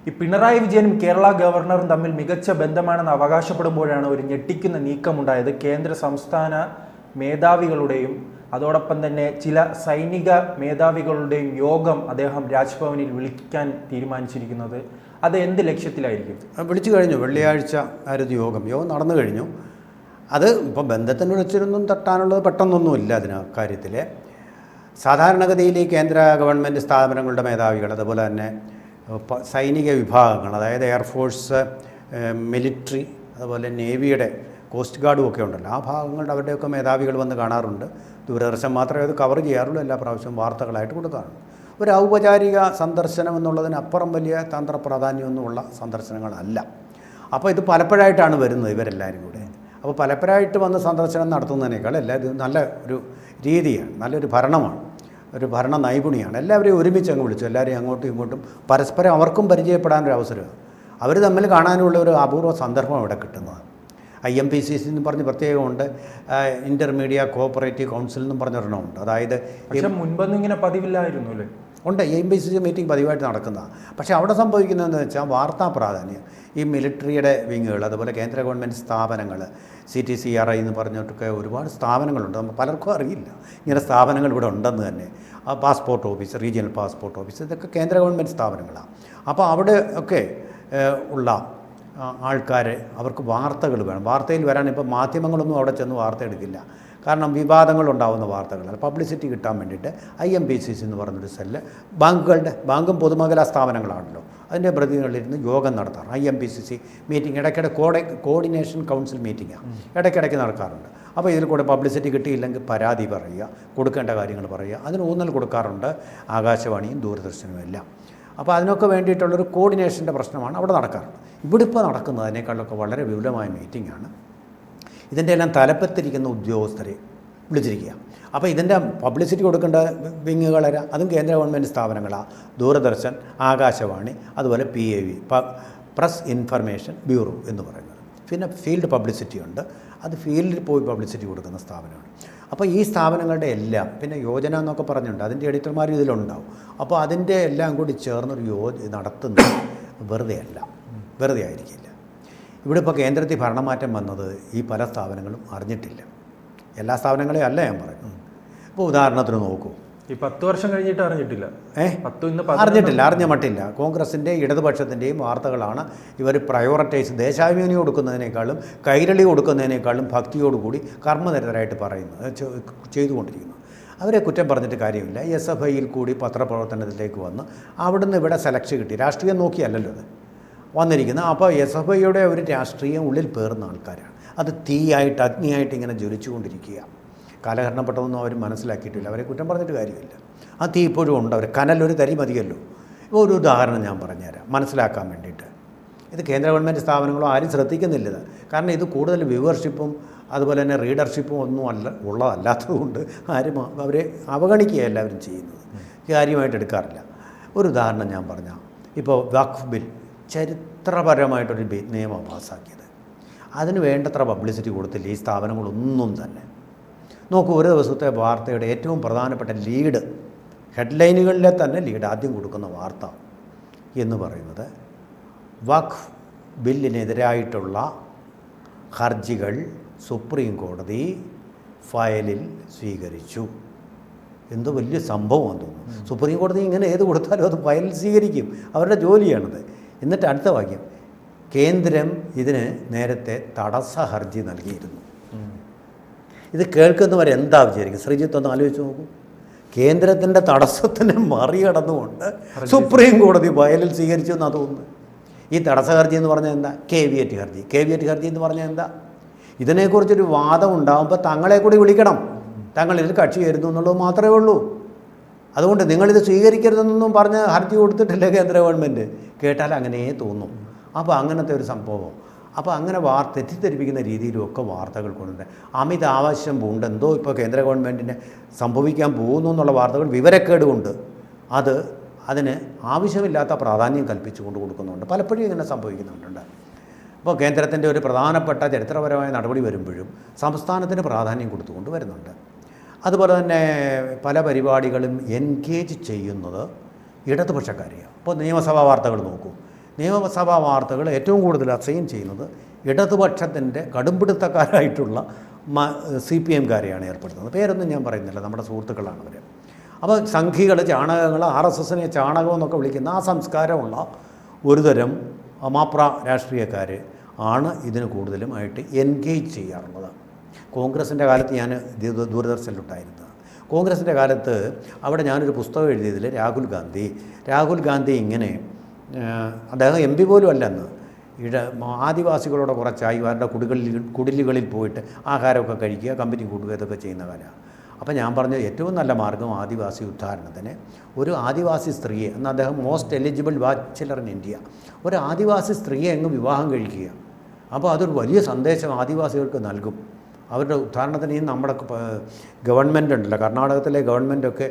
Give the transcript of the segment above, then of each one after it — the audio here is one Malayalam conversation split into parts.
ഈ പിണറായി വിജയനും കേരള ഗവർണറും തമ്മിൽ മികച്ച ബന്ധമാണെന്ന് അവകാശപ്പെടുമ്പോഴാണ് ഒരു ഞെട്ടിക്കുന്ന നീക്കമുണ്ടായത്. കേന്ദ്ര സംസ്ഥാന മേധാവികളുടെയും അതോടൊപ്പം തന്നെ ചില സൈനിക മേധാവികളുടെയും യോഗം അദ്ദേഹം രാജ്ഭവനിൽ വിളിക്കാൻ തീരുമാനിച്ചിരിക്കുന്നത്. അത് എന്ത് ലക്ഷ്യത്തിലായിരിക്കും? വിളിച്ചു കഴിഞ്ഞു. വെള്ളിയാഴ്ച ആയിരുന്നു യോഗം നടന്നു കഴിഞ്ഞു. അത് ഇപ്പോൾ ബന്ധത്തിന് വിളിച്ചിരുന്നും തട്ടാനുള്ളത് പെട്ടെന്നൊന്നുമില്ല. അതിന് കാര്യത്തിൽ സാധാരണഗതിയിൽ ഈ കേന്ദ്ര ഗവൺമെൻറ് സ്ഥാപനങ്ങളുടെ മേധാവികൾ, അതുപോലെ തന്നെ സൈനിക വിഭാഗങ്ങൾ, അതായത് എയർഫോഴ്സ്, മിലിറ്ററി, അതുപോലെ നേവിയുടെ, കോസ്റ്റ് ഗാർഡും ഒക്കെ ഉണ്ടല്ലോ, ആ ഭാഗങ്ങളുടെ അവരുടെയൊക്കെ മേധാവികൾ വന്ന് കാണാറുണ്ട്. ദൂരദർശൻ മാത്രമേ അത് കവർ ചെയ്യാറുള്ളൂ, എല്ലാ പ്രാവശ്യവും വാർത്തകളായിട്ട് കൊടുക്കാറുണ്ട്. ഒരു ഔപചാരിക സന്ദർശനം എന്നുള്ളതിനപ്പുറം വലിയ തന്ത്ര പ്രാധാന്യമൊന്നുമുള്ള സന്ദർശനങ്ങളല്ല. അപ്പോൾ ഇത് പലപ്പോഴായിട്ടാണ് വരുന്നത് ഇവരെല്ലാവരും കൂടെ. അപ്പോൾ പലപ്പോഴായിട്ട് വന്ന് സന്ദർശനം നടത്തുന്നതിനേക്കാൾ ഇത് നല്ല ഒരു രീതിയാണ്, നല്ലൊരു ഭരണമാണ്, ഒരു ഭരണ നൈപുണിയാണ്. എല്ലാവരെയും ഒരുമിച്ച് അങ്ങ് വിളിച്ചു, എല്ലാവരെയും അങ്ങോട്ടും ഇങ്ങോട്ടും പരസ്പരം അവർക്കും പരിചയപ്പെടാനൊരു അവസരമാണ്. അവർ തമ്മിൽ കാണാനുള്ള ഒരു അപൂർവ സന്ദർഭം ഇവിടെ കിട്ടുന്നത്. IMPCC എന്ന് പറഞ്ഞ് പ്രത്യേകമുണ്ട്, ഇൻ്റർമീഡിയ കോഓപ്പറേറ്റീവ് കൗൺസിൽ എന്നും പറഞ്ഞൊരെണ്ണമുണ്ട്. അതായത് മുൻപൊന്നും ഇങ്ങനെ പതിവില്ലായിരുന്നു അല്ലേ? ഉണ്ട്, IMPCC മീറ്റിംഗ് പതിവായിട്ട് നടക്കുന്നതാണ്. പക്ഷേ അവിടെ സംഭവിക്കുന്നതെന്ന് വെച്ചാൽ വാർത്താ പ്രാധാന്യം, ഈ മിലിറ്ററിയുടെ വിങ്ങുകൾ, അതുപോലെ കേന്ദ്ര ഗവൺമെൻറ് സ്ഥാപനങ്ങൾ, CTCRI എന്ന് പറഞ്ഞിട്ടൊക്കെ ഒരുപാട് സ്ഥാപനങ്ങളുണ്ട്. നമുക്ക് പലർക്കും അറിയില്ല ഇങ്ങനെ സ്ഥാപനങ്ങൾ ഇവിടെ ഉണ്ടെന്ന് തന്നെ. Passport office, regional passport office, ഇതൊക്കെ കേന്ദ്ര ഗവൺമെൻറ് സ്ഥാപനങ്ങളാണ്. അപ്പോൾ അവിടെ ഒക്കെ ഉള്ള ആൾക്കാർ, അവർക്ക് വാർത്തകൾ വേണം. വാർത്തയിൽ വരാൻ ഇപ്പോൾ മാധ്യമങ്ങളൊന്നും അവിടെ ചെന്ന് വാർത്ത എടുക്കില്ല. കാരണം വിവാദങ്ങളുണ്ടാകുന്ന വാർത്തകളാണ്. പബ്ലിസിറ്റി കിട്ടാൻ വേണ്ടിയിട്ട് IMPCC എന്ന് പറഞ്ഞൊരു സെല്ല്, ബാങ്കും പൊതുമേഖലാ സ്ഥാപനങ്ങളാണല്ലോ, അതിൻ്റെ പ്രതിനിധികളിലിരുന്ന് യോഗം നടത്താറ്. IMPCC മീറ്റിംഗ് ഇടയ്ക്കിടെ കോർഡിനേഷൻ കൗൺസിൽ മീറ്റിംഗാണ് ഇടയ്ക്കിടയ്ക്ക് നടക്കാറുണ്ട്. അപ്പോൾ ഇതിൽ കൂടെ പബ്ലിസിറ്റി കിട്ടിയില്ലെങ്കിൽ പരാതി പറയുക, കൊടുക്കേണ്ട കാര്യങ്ങൾ പറയുക, അതിന് ഊന്നൽ കൊടുക്കാറുണ്ട് ആകാശവാണിയും ദൂരദർശനും എല്ലാം. അപ്പോൾ അതിനൊക്കെ വേണ്ടിയിട്ടുള്ളൊരു കോർഡിനേഷൻ്റെ പ്രശ്നമാണ് അവിടെ നടക്കാറുണ്ട്. ഇവിടെ ഇപ്പോൾ നടക്കുന്നതിനേക്കാളൊക്കെ വളരെ വിപുലമായ മീറ്റിംഗാണ്. ഇതിൻ്റെ എല്ലാം തലപ്പത്തിരിക്കുന്ന ഉദ്യോഗസ്ഥരെ വിളിച്ചിരിക്കുക. അപ്പോൾ ഇതിൻ്റെ പബ്ലിസിറ്റി കൊടുക്കേണ്ട വിങ്ങുകളെ, അതും കേന്ദ്ര ഗവൺമെൻറ് സ്ഥാപനങ്ങളാണ്. ദൂരദർശൻ, ആകാശവാണി, അതുപോലെ PIB, പ്രസ് ഇൻഫർമേഷൻ ബ്യൂറോ എന്ന് പറയുന്നത്. പിന്നെ ഫീൽഡ് പബ്ലിസിറ്റി ഉണ്ട്, അത് ഫീൽഡിൽ പോയി പബ്ലിസിറ്റി കൊടുക്കുന്ന സ്ഥാപനമാണ്. അപ്പോൾ ഈ സ്ഥാപനങ്ങളുടെ എല്ലാം, പിന്നെ യോജന എന്നൊക്കെ പറഞ്ഞിട്ടുണ്ട്, അതിൻ്റെ എഡിറ്റർമാർ ഇതിലുണ്ടാവും. അപ്പോൾ അതിൻ്റെ എല്ലാം കൂടി ചേർന്നൊരു നടത്തുന്നത് വെറുതെ ആയിരിക്കില്ല. ഇവിടെ ഇപ്പോൾ കേന്ദ്രത്തിൽ ഭരണമാറ്റം വന്നത് ഈ പല സ്ഥാപനങ്ങളും അറിഞ്ഞിട്ടില്ല. എല്ലാ സ്ഥാപനങ്ങളെയും അല്ല ഞാൻ പറയുന്നത്. ഇപ്പോൾ ഉദാഹരണത്തിന് നോക്കൂ, ഈ 10 വർഷം കഴിഞ്ഞിട്ട് അറിഞ്ഞിട്ടില്ല. അറിഞ്ഞ മട്ടില്ല. കോൺഗ്രസിൻ്റെ ഇടതുപക്ഷത്തിൻ്റെയും വാർത്തകളാണ് ഇവർ പ്രയോറിറ്റൈസ്, ദേശാഭിമാനി കൊടുക്കുന്നതിനേക്കാളും കൈരളി കൊടുക്കുന്നതിനേക്കാളും ഭക്തിയോടുകൂടി കർമ്മനിരതരായിട്ട് ചെയ്തുകൊണ്ടിരിക്കുന്നത്. അവരെ കുറ്റം പറഞ്ഞിട്ട് കാര്യമില്ല. SFIയിൽ കൂടി പത്രപ്രവർത്തനത്തിലേക്ക് വന്ന് അവിടുന്ന് ഇവിടെ സെലക്ഷൻ കിട്ടി. രാഷ്ട്രീയം നോക്കിയല്ലല്ലോ അത് വന്നിരിക്കുന്നത്. അപ്പോൾ SFIയുടെ ഒരു രാഷ്ട്രീയം ഉള്ളിൽ പേറുന്ന ആൾക്കാരാണ്. അത് തീയായിട്ട്, അഗ്നിയായിട്ട് ഇങ്ങനെ ജ്വലിച്ചുകൊണ്ടിരിക്കുക. കാലഹരണപ്പെട്ടതൊന്നും അവർ മനസ്സിലാക്കിയിട്ടില്ല. അവരെ കുറ്റം പറഞ്ഞിട്ട് കാര്യമില്ല. ആ തീ ഇപ്പോഴും ഉണ്ട്. അവർ കനലൊരു തരി മതിയല്ലോ. ഇപ്പോൾ ഒരു ഉദാഹരണം ഞാൻ പറഞ്ഞുതരാം മനസ്സിലാക്കാൻ വേണ്ടിയിട്ട്. ഇത് കേന്ദ്ര ഗവൺമെൻറ് സ്ഥാപനങ്ങളോ ആരും ശ്രദ്ധിക്കുന്നില്ല. കാരണം ഇത് കൂടുതൽ വ്യൂവർഷിപ്പും അതുപോലെ തന്നെ റീഡർഷിപ്പും ഒന്നും ഉള്ളതല്ലാത്തതുകൊണ്ട് ആരും അവരെ അവഗണിക്കുക എല്ലാവരും ചെയ്യുന്നത്, കാര്യമായിട്ട് എടുക്കാറില്ല. ഒരു ഉദാഹരണം ഞാൻ പറഞ്ഞാൽ, ഇപ്പോൾ വഖഫ് ബിൽ ചരിത്രപരമായിട്ടൊരു നിയമം പാസ്സാക്കിയത്, അതിന് വേണ്ടത്ര പബ്ലിസിറ്റി കൊടുത്തില്ല ഈ സ്ഥാപനങ്ങളൊന്നും തന്നെ. നോക്കൂ, ഒരു ദിവസത്തെ വാർത്തയുടെ ഏറ്റവും പ്രധാനപ്പെട്ട ലീഡ്, ഹെഡ്ലൈനുകളിലെ തന്നെ ലീഡ്, ആദ്യം കൊടുക്കുന്ന വാർത്ത എന്ന് പറയുന്നത് വഖഫ് ബില്ലിനെതിരായിട്ടുള്ള ഹർജികൾ സുപ്രീം കോടതി ഫയലിൽ സ്വീകരിച്ചു. എന്തോ വലിയ സംഭവമാണെന്ന് തോന്നുന്നു. സുപ്രീം കോടതി ഇങ്ങനെ ഏത് കൊടുത്താലും അത് ഫയലിൽ സ്വീകരിക്കും, അവരുടെ ജോലിയാണത്. എന്നിട്ട് അടുത്ത വാക്യം, കേന്ദ്രം ഇതിന് നേരത്തെ തടസ്സ ഹർജി നൽകിയിരുന്നു. ഇത് കേൾക്കുന്നവർ എന്താ വിചാരിക്കും? ശ്രീജിത്ത് ഒന്ന് ആലോചിച്ച് നോക്കൂ. കേന്ദ്രത്തിൻ്റെ തടസ്സത്തിനെ മറികടന്നുകൊണ്ട് സുപ്രീം കോടതി ഫയലിൽ സ്വീകരിച്ചു എന്നാണ് തോന്നുന്നത്. ഈ തടസ്സ ഹർജി എന്ന് പറഞ്ഞാൽ എന്താ? കേവിയറ്റ് ഹർജി എന്ന് പറഞ്ഞാൽ എന്താ? ഇതിനെക്കുറിച്ചൊരു വാദം ഉണ്ടാകുമ്പോൾ തങ്ങളെ കൂടി വിളിക്കണം, തങ്ങൾ ഇതിൽ കക്ഷി ചേരുന്നു എന്നുള്ളത് മാത്രമേ ഉള്ളൂ. അതുകൊണ്ട് നിങ്ങളിത് സ്വീകരിക്കരുതെന്നൊന്നും പറഞ്ഞ് ഹർജി കൊടുത്തിട്ടില്ല കേന്ദ്ര ഗവൺമെൻറ്. കേട്ടാൽ അങ്ങനെ തോന്നും. അപ്പോൾ അങ്ങനത്തെ ഒരു സംഭവം. അപ്പോൾ അങ്ങനെ തെറ്റിദ്ധരിപ്പിക്കുന്ന രീതിയിലുമൊക്കെ വാർത്തകൾ കൊണ്ടുണ്ട്. അമിത ആവശ്യം പൂണ്ട് എന്തോ ഇപ്പോൾ കേന്ദ്ര ഗവൺമെൻറ്റിന് സംഭവിക്കാൻ പോകുന്നു എന്നുള്ള വാർത്തകൾ വിവരക്കേട് കൊണ്ട് അതിന് ആവശ്യമില്ലാത്ത പ്രാധാന്യം കൽപ്പിച്ചുകൊണ്ട് കൊടുക്കുന്നുണ്ട്. പലപ്പോഴും ഇങ്ങനെ സംഭവിക്കുന്നുണ്ട്. അപ്പോൾ കേന്ദ്രത്തിൻ്റെ ഒരു പ്രധാനപ്പെട്ട ചരിത്രപരമായ നടപടി വരുമ്പോഴും സംസ്ഥാനത്തിന് പ്രാധാന്യം കൊടുത്തുകൊണ്ട് വരുന്നുണ്ട്. അതുപോലെ തന്നെ പല പരിപാടികളും എൻഗേജ് ചെയ്യുന്നത് ഇടതുപക്ഷക്കാരെയാണ്. ഇപ്പോൾ നിയമസഭാ വാർത്തകൾ നോക്കൂ, നിയമസഭാ വാർത്തകൾ ഏറ്റവും കൂടുതൽ അസൈൻ ചെയ്യുന്നത് ഇടതുപക്ഷത്തിൻ്റെ കടുംപിടുത്തക്കാരായിട്ടുള്ള CPM-കാരെയാണ് ഏർപ്പെടുത്തുന്നത്. പേരൊന്നും ഞാൻ പറയുന്നില്ല, നമ്മുടെ സുഹൃത്തുക്കളാണ് അവർ. അപ്പോൾ സംഘികൾ, ചാണകങ്ങൾ, RSSനെ ചാണകം എന്നൊക്കെ വിളിക്കുന്ന ആ സംസ്കാരമുള്ള ഒരുതരം മാപ്ര രാഷ്ട്രീയക്കാർ ആണ് ഇതിന് കൂടുതലുമായിട്ട് എൻഗേജ് ചെയ്യാറുള്ളത്. കോൺഗ്രസിൻ്റെ കാലത്ത് ഞാൻ ദൂരദർശനിലുണ്ടായിരുന്നത്. കോൺഗ്രസിൻ്റെ കാലത്ത് അവിടെ ഞാനൊരു പുസ്തകം എഴുതിയതിൽ രാഹുൽ ഗാന്ധി ഇങ്ങനെ, അദ്ദേഹം MP പോലും അല്ലെന്ന്, ആദിവാസികളോട് കുറച്ചായി അവരുടെ കുടിലുകളിൽ പോയിട്ട് ആഹാരമൊക്കെ കഴിക്കുക, കമ്പനി കൂടുക, ഇതൊക്കെ ചെയ്യുന്ന കാലമാണ്. അപ്പോൾ ഞാൻ പറഞ്ഞത് ഏറ്റവും നല്ല മാർഗ്ഗം ആദിവാസി ഉദ്ധാരണത്തിന് ഒരു ആദിവാസി സ്ത്രീയെ, എന്നാൽ അദ്ദേഹം most eligible bachelor in India, ഒരു ആദിവാസി സ്ത്രീയെ അങ്ങ് വിവാഹം കഴിക്കുക. അപ്പോൾ അതൊരു വലിയ സന്ദേശം ആദിവാസികൾക്ക് നൽകും. അവരുടെ ഉദ്ധാരണത്തിന് ഈ നമ്മുടെ ഗവൺമെൻറ് ഉണ്ടല്ലോ, കർണാടകത്തിലെ ഗവൺമെൻറ്റൊക്കെ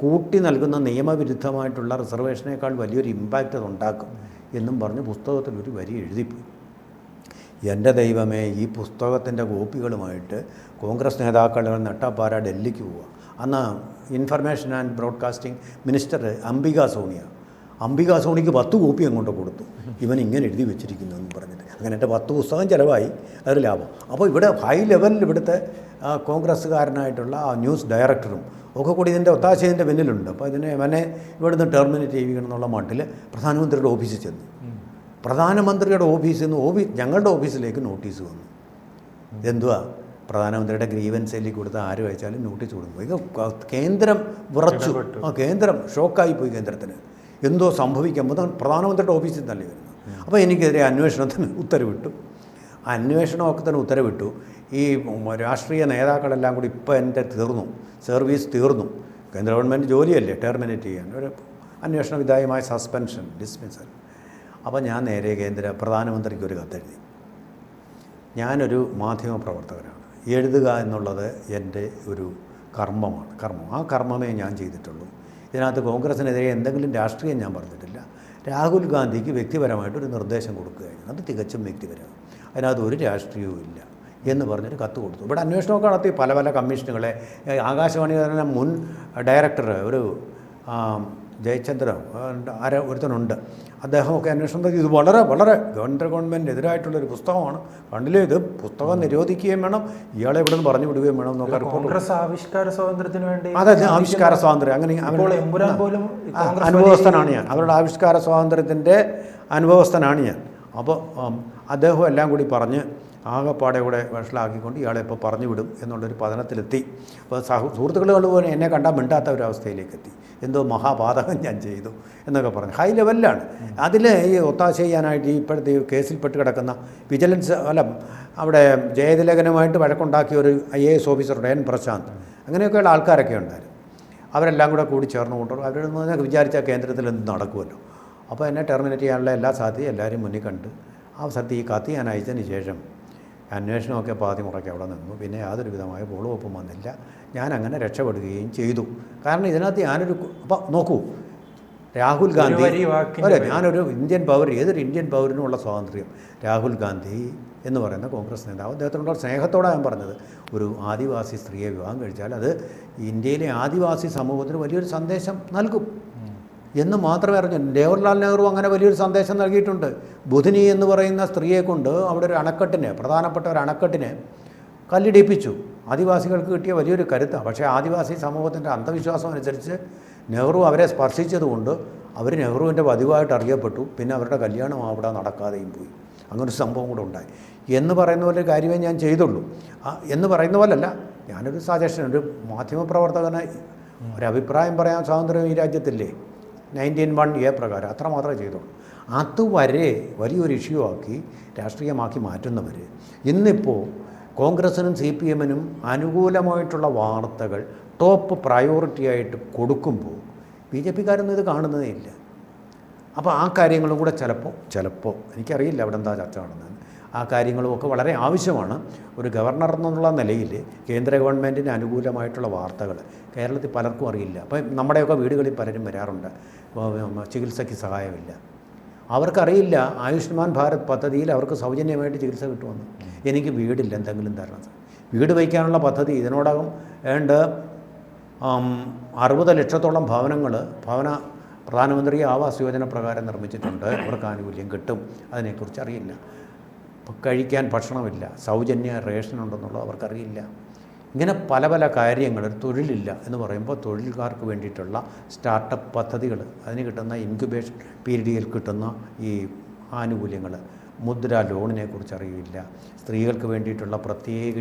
കൂട്ടി നൽകുന്ന നിയമവിരുദ്ധമായിട്ടുള്ള റിസർവേഷനേക്കാൾ വലിയൊരു ഇമ്പാക്റ്റ് അതുണ്ടാക്കും എന്നും പറഞ്ഞ് പുസ്തകത്തിൽ ഒരു വരി എഴുതിപ്പോയി. എൻ്റെ ദൈവമേ, ഈ പുസ്തകത്തിൻ്റെ കോപ്പികളുമായിട്ട് കോൺഗ്രസ് നേതാക്കൾ നെട്ടാപ്പാറ ഡൽഹിക്ക് പോവുക. അന്ന് information and broadcasting minister Ambika sonic 10 copy അങ്ങോട്ട് കൊടുത്തു. ഇവൻ ഇങ്ങനെ എഴുതി വെച്ചിരിക്കുന്നു എന്ന് പറഞ്ഞിട്ട്. അങ്ങനെ എൻ്റെ 10 പുസ്തകം ചിലവായി, അതൊരു ലാഭം. അപ്പോൾ ഇവിടെ ഹൈ ലെവലിൽ ഇവിടുത്തെ കോൺഗ്രസ്സുകാരനായിട്ടുള്ള ആ ന്യൂസ് ഡയറക്ടറും ഒക്കെ കൂടി ഇതിൻ്റെ ഒത്താശയതിൻ്റെ പിന്നിലുണ്ട്. അപ്പോൾ ഇവനെ ഇവിടുന്ന് ടെർമിനേറ്റ് ചെയ്യണം എന്നുള്ള മട്ടിൽ പ്രധാനമന്ത്രിയുടെ ഓഫീസിൽ ചെന്നു. പ്രധാനമന്ത്രിയുടെ ഓഫീസിൽ നിന്ന് ഞങ്ങളുടെ ഓഫീസിലേക്ക് നോട്ടീസ് വന്നു. എന്തുവാ? പ്രധാനമന്ത്രിയുടെ ഗ്രീവൻസ് സെല്ലിൽ കൊടുത്ത് ആര് വായിച്ചാലും നോട്ടീസ് കൊടുക്കും. ഇത് കേന്ദ്രം വിറച്ചു. കേന്ദ്രം ഷോക്കായിപ്പോയി. കേന്ദ്രത്തിന് എന്തോ സംഭവിക്കുമ്പോൾ പ്രധാനമന്ത്രിയുടെ ഓഫീസിൽ തന്നെ വരുന്നു. അപ്പോൾ എനിക്കെതിരെ അന്വേഷണത്തിന് ഉത്തരവിട്ടു. ഈ രാഷ്ട്രീയ നേതാക്കളെല്ലാം കൂടി ഇപ്പോൾ എൻ്റെ സർവീസ് തീർന്നു. കേന്ദ്ര ഗവൺമെൻറ് ജോലിയല്ലേ, ടെർമിനേറ്റ് ചെയ്യാൻ ഒരു അന്വേഷണ വിധേയമായ സസ്പെൻഷൻ, ഡിസ്മിസൽ. അപ്പോൾ ഞാൻ നേരെ പ്രധാനമന്ത്രിക്ക് ഒരു കത്തെഴുതി. ഞാനൊരു മാധ്യമപ്രവർത്തകനാണ്. എഴുതുക എന്നുള്ളത് എൻ്റെ ഒരു കർമ്മമാണ്. ആ കർമ്മമേ ഞാൻ ചെയ്തിട്ടുള്ളൂ. ഇതിനകത്ത് കോൺഗ്രസിനെതിരെ എന്തെങ്കിലും രാഷ്ട്രീയം ഞാൻ പറഞ്ഞിട്ടില്ല. രാഹുൽ ഗാന്ധിക്ക് വ്യക്തിപരമായിട്ടൊരു നിർദ്ദേശം കൊടുക്കുകയായിരുന്നു. അത് തികച്ചും വ്യക്തിപരമാണ്. അതിനകത്ത് ഒരു രാഷ്ട്രീയവും ഇല്ല എന്ന് പറഞ്ഞൊരു കത്ത് കൊടുത്തു. ഇവിടെ അന്വേഷണമൊക്കെ നടത്തി പല കമ്മീഷനുകളെ. ആകാശവാണി തന്നെ മുൻ ഡയറക്ടർ ഒരു ജയചന്ദ്രൻ ഒരുത്തനുണ്ട്, അദ്ദേഹമൊക്കെ അന്വേഷണം നടത്തി. ഇത് വളരെ കേന്ദ്ര ഗവൺമെൻറ്റിനെതിരായിട്ടുള്ളൊരു പുസ്തകമാണ്, കണ്ടില്ലേ, ഇത് പുസ്തകം നിരോധിക്കുകയും വേണം, ഇയാളെ ഇവിടെ നിന്ന് പറഞ്ഞു വിടുകയും വേണം എന്നൊക്കെ കോൺഗ്രസ് ആവിഷ്കാര സ്വാതന്ത്ര്യത്തിന് വേണ്ടി. അതെ, ആവിഷ്കാര സ്വാതന്ത്ര്യം. അങ്ങനെ അനുഭവസ്ഥനാണ് ഞാൻ. അവരുടെ ആവിഷ്കാര സ്വാതന്ത്ര്യത്തിൻ്റെ അനുഭവസ്ഥനാണ് ഞാൻ. അപ്പോൾ അദ്ദേഹം എല്ലാം കൂടി പറഞ്ഞ് ആകെപ്പാടെ കൂടെ വഷളാക്കിക്കൊണ്ട് ഇയാളെ ഇപ്പോൾ പറഞ്ഞു വിടും എന്നുള്ളൊരു പതനത്തിലെത്തി. അപ്പോൾ സുഹൃത്തുക്കൾ പോലെ എന്നെ കണ്ടാൽ മിണ്ടാത്ത ഒരവസ്ഥയിലേക്ക് എത്തി. എന്തോ മഹാപാതകം ഞാൻ ചെയ്തു എന്നൊക്കെ പറഞ്ഞു. ഹൈ ലെവലിലാണ്. അതിൽ ഈ ഒത്താശ ചെയ്യാനായിട്ട് ഇപ്പോഴത്തെ കേസിൽപ്പെട്ട് കിടക്കുന്ന വിജിലൻസ് അവിടെ ജയതിലകനുമായിട്ട് വഴക്കുണ്ടാക്കിയ ഒരു IAS ഓഫീസറുടെ N. പ്രശാന്ത്, അങ്ങനെയൊക്കെയുള്ള ആൾക്കാരൊക്കെ ഉണ്ടായിരുന്നു. അവരെല്ലാം കൂടി ചേർന്ന് കൊണ്ടുവരും. അവരുടെ വിചാരിച്ചാൽ കേന്ദ്രത്തിൽ എന്ത് നടക്കുമല്ലോ. അപ്പോൾ എന്നെ ടെർമിനേറ്റ് ചെയ്യാനുള്ള എല്ലാ സാധ്യതയും എല്ലാവരും മുന്നിൽ കണ്ട് ആ സത്യം ഈ കത്ത് ഞാൻ അയച്ചതിന് ശേഷം അന്വേഷണമൊക്കെ പാതി മുറയ്ക്ക് അവിടെ നിന്നു. പിന്നെ യാതൊരു വിധമായ ഫോളോ അപ്പും വന്നില്ല. ഞാൻ അങ്ങനെ രക്ഷപ്പെടുകയും ചെയ്തു. കാരണം ഇതിനകത്ത് അപ്പോൾ നോക്കൂ, രാഹുൽ ഗാന്ധി ഞാനൊരു ഇന്ത്യൻ പൗരൻ, ഏതൊരു ഇന്ത്യൻ പൗരനുമുള്ള സ്വാതന്ത്ര്യം രാഹുൽ ഗാന്ധി എന്ന് പറയുന്ന കോൺഗ്രസ് നേതാവ്, അദ്ദേഹത്തിനുള്ള സ്നേഹത്തോടെ ഞാൻ പറഞ്ഞത്, ഒരു ആദിവാസി സ്ത്രീയെ വിവാഹം കഴിച്ചാൽ അത് ഇന്ത്യയിലെ ആദിവാസി സമൂഹത്തിന് വലിയൊരു സന്ദേശം നൽകും എന്ന് മാത്രമേ അറിഞ്ഞു. ജവഹർലാൽ നെഹ്റു അങ്ങനെ വലിയൊരു സന്ദേശം നൽകിയിട്ടുണ്ട്. ബുധിനി എന്ന് പറയുന്ന സ്ത്രീയെ കൊണ്ട് അവിടെ ഒരു പ്രധാനപ്പെട്ട ഒരു അണക്കെട്ടിനെ കല്ലിടിപ്പിച്ചു. ആദിവാസികൾക്ക് കിട്ടിയ വലിയൊരു കരുത്താണ്. പക്ഷേ ആദിവാസി സമൂഹത്തിൻ്റെ അന്ധവിശ്വാസം അനുസരിച്ച് നെഹ്റു അവരെ സ്പർശിച്ചതുകൊണ്ട് അവർ നെഹ്റുവിൻ്റെ പതിവായിട്ട് അറിയപ്പെട്ടു. പിന്നെ അവരുടെ കല്യാണം അവിടെ നടക്കാതെയും പോയി. അങ്ങനൊരു സംഭവം കൂടെ ഉണ്ടായി എന്ന് പറയുന്ന പോലെ കാര്യമേ ഞാൻ ചെയ്തുള്ളൂ. എന്ന് പറയുന്ന പോലല്ല, ഞാനൊരു സജഷൻ, ഒരു മാധ്യമപ്രവർത്തകന് ഒരഭിപ്രായം പറയാൻ സ്വാതന്ത്ര്യം ഈ രാജ്യത്തില്ലേ, 19(1)A പ്രകാരം അത്ര മാത്രമേ ചെയ്തുള്ളൂ. അതുവരെ വലിയൊരു ഇഷ്യൂ ആക്കി രാഷ്ട്രീയമാക്കി മാറ്റുന്നവർ ഇന്നിപ്പോൾ കോൺഗ്രസിനും CPM-നും അനുകൂലമായിട്ടുള്ള വാർത്തകൾ ടോപ്പ് പ്രയോറിറ്റി ആയിട്ട് കൊടുക്കുമ്പോൾ BJP-കാരൊന്നും ഇത് കാണുന്നതേ ഇല്ല. അപ്പോൾ ആ കാര്യങ്ങളും കൂടെ ചിലപ്പോൾ എനിക്കറിയില്ല അവിടെ എന്താ ചർച്ച നടന്നത്. ആ കാര്യങ്ങളുമൊക്കെ വളരെ ആവശ്യമാണ്. ഒരു ഗവർണർ എന്നുള്ള നിലയിൽ കേന്ദ്ര ഗവൺമെൻറ്റിന് അനുകൂലമായിട്ടുള്ള വാർത്തകൾ കേരളത്തിൽ പലർക്കും അറിയില്ല. അപ്പം നമ്മുടെയൊക്കെ വീടുകളിൽ പലരും വരാറുണ്ട്, ചികിത്സയ്ക്ക് സഹായമില്ല. അവർക്കറിയില്ല ആയുഷ്മാൻ ഭാരത് പദ്ധതിയിൽ അവർക്ക് സൗജന്യമായിട്ട് ചികിത്സ കിട്ടുമെന്ന്. എനിക്ക് വീടില്ല, എന്തെങ്കിലും തരണം. വീട് വയ്ക്കാനുള്ള പദ്ധതി ഇതിനോടകം 60 ലക്ഷത്തോളം ഭവന പ്രധാനമന്ത്രി ആവാസ് യോജന പ്രകാരം നിർമ്മിച്ചിട്ടുണ്ട്, അവർക്ക് ആനുകൂല്യം കിട്ടും, അതിനെക്കുറിച്ച് അറിയില്ല. ഇപ്പോൾ കഴിക്കാൻ ഭക്ഷണമില്ല, സൗജന്യ റേഷൻ ഉണ്ടെന്നുള്ളത് അവർക്കറിയില്ല. ഇങ്ങനെ പല പല കാര്യങ്ങൾ, തൊഴിലില്ല എന്ന് പറയുമ്പോൾ തൊഴിൽക്കാർക്ക് വേണ്ടിയിട്ടുള്ള സ്റ്റാർട്ടപ്പ് പദ്ധതികൾ, അതിന് കിട്ടുന്ന ഇൻക്യുബേഷൻ പീരീഡിൽ കിട്ടുന്ന ഈ ആനുകൂല്യങ്ങൾ, മുദ്ര ലോണിനെ കുറിച്ച് അറിയില്ല, സ്ത്രീകൾക്ക് വേണ്ടിയിട്ടുള്ള പ്രത്യേക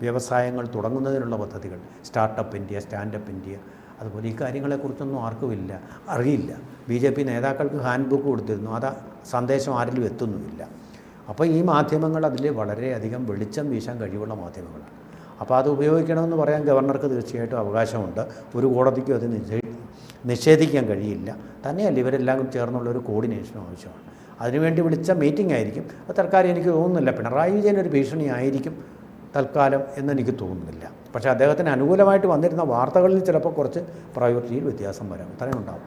വ്യവസായങ്ങൾ തുടങ്ങുന്നതിനുള്ള പദ്ധതികൾ, സ്റ്റാർട്ടപ്പ് ഇന്ത്യ, സ്റ്റാൻഡപ്പ് ഇന്ത്യ, അതുപോലെ ഈ കാര്യങ്ങളെക്കുറിച്ചൊന്നും ആർക്കുമില്ല, അറിയില്ല. BJP നേതാക്കൾക്ക് ഹാൻഡ് ബുക്ക് കൊടുത്തിരുന്നു, അത് സന്ദേശം ആരിലും എത്തുന്നുമില്ല. അപ്പോൾ ഈ മാധ്യമങ്ങൾ അതിൽ വളരെയധികം വെളിച്ചം വീശാൻ കഴിവുള്ള മാധ്യമങ്ങളാണ്. അപ്പോൾ അത് ഉപയോഗിക്കണമെന്ന് പറയാൻ ഗവർണർക്ക് തീർച്ചയായിട്ടും അവകാശമുണ്ട്. ഒരു കോടതിക്കും അത് നിഷേധിക്കാൻ കഴിയില്ല. തന്നെയല്ല, ഇവരെല്ലാം കൂടി ചേർന്നുള്ള ഒരു കോർഡിനേഷനും ആവശ്യമാണ്. അതിനുവേണ്ടി വിളിച്ച മീറ്റിംഗ് ആയിരിക്കും. അത് തൽക്കാലം എനിക്ക് തോന്നുന്നില്ല പിണറായി വിജയൻ ഒരു ഭീഷണിയായിരിക്കും തൽക്കാലം എന്നെനിക്ക് തോന്നുന്നില്ല. പക്ഷേ അദ്ദേഹത്തിന് അനുകൂലമായിട്ട് വന്നിരുന്ന വാർത്തകളിൽ ചിലപ്പോൾ കുറച്ച് പ്രയോറിറ്റിയിൽ വ്യത്യാസം വരാം, അത്രയും ഉണ്ടാകും.